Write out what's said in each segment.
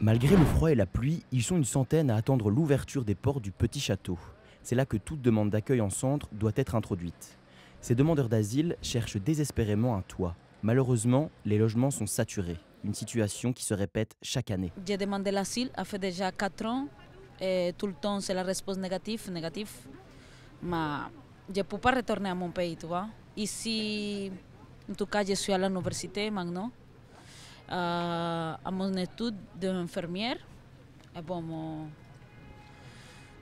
Malgré le froid et la pluie, ils sont une centaine à attendre l'ouverture des portes du petit château. C'est là que toute demande d'accueil en centre doit être introduite. Ces demandeurs d'asile cherchent désespérément un toit. Malheureusement, les logements sont saturés, une situation qui se répète chaque année. J'ai demandé l'asile, ça fait déjà 4 ans, et tout le temps c'est la réponse négative, négative. Mais je ne peux pas retourner à mon pays, tu vois. Ici, en tout cas, je suis à l'université maintenant, à mon étude d'infirmière. Et bon,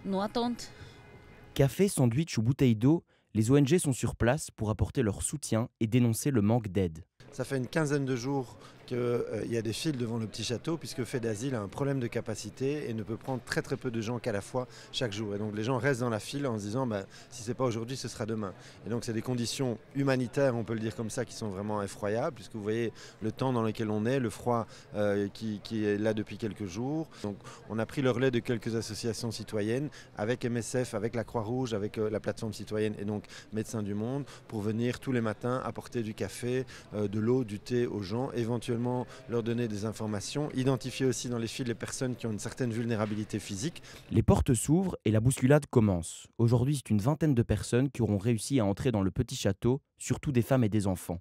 nous attendons. Café, sandwich ou bouteille d'eau, les ONG sont sur place pour apporter leur soutien et dénoncer le manque d'aide. Ça fait une quinzaine de jours qu'il y a des files devant le petit château puisque Fait d'Asile a un problème de capacité et ne peut prendre très peu de gens qu'à la fois chaque jour. Et donc les gens restent dans la file en se disant si c'est pas aujourd'hui, ce sera demain. Et donc c'est des conditions humanitaires, on peut le dire comme ça, qui sont vraiment effroyables puisque vous voyez le temps dans lequel on est, le froid qui est là depuis quelques jours. Donc on a pris le relais de quelques associations citoyennes avec MSF, avec la Croix-Rouge, avec la plateforme citoyenne et donc Médecins du Monde pour venir tous les matins apporter du café, de l'eau, du thé aux gens, éventuellement leur donner des informations, identifier aussi dans les files les personnes qui ont une certaine vulnérabilité physique. Les portes s'ouvrent et la bousculade commence. Aujourd'hui, c'est une vingtaine de personnes qui auront réussi à entrer dans le petit château, surtout des femmes et des enfants.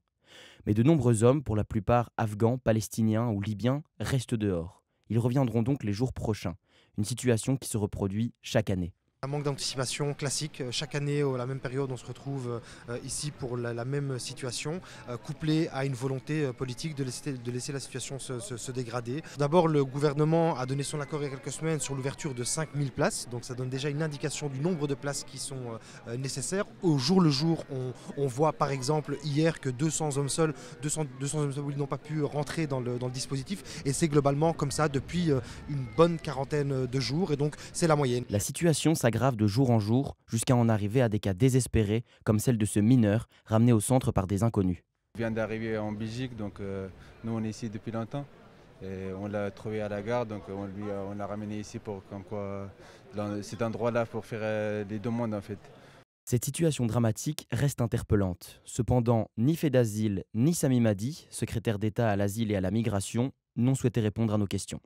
Mais de nombreux hommes, pour la plupart afghans, palestiniens ou libyens, restent dehors. Ils reviendront donc les jours prochains, une situation qui se reproduit chaque année. Un manque d'anticipation classique. Chaque année, à la même période, on se retrouve ici pour la même situation, couplée à une volonté politique de laisser la situation se dégrader. D'abord, le gouvernement a donné son accord il y a quelques semaines sur l'ouverture de 5000 places. Donc ça donne déjà une indication du nombre de places qui sont nécessaires. Au jour le jour, on voit par exemple hier que 200 hommes seuls, 200 hommes seuls n'ont pas pu rentrer dans le dispositif. Et c'est globalement comme ça depuis une bonne quarantaine de jours. Et donc c'est la moyenne. La situation s'aggrave de jour en jour jusqu'à en arriver à des cas désespérés comme celle de ce mineur ramené au centre par des inconnus. On vient d'arriver en Belgique, donc nous on est ici depuis longtemps. Et on l'a trouvé à la gare, donc on l'a ramené ici pour comme quoi, dans cet endroit-là pour faire des demandes en fait. Cette situation dramatique reste interpellante. Cependant, ni Fait d'Asile ni Sami Madi, secrétaire d'État à l'asile et à la migration, n'ont souhaité répondre à nos questions.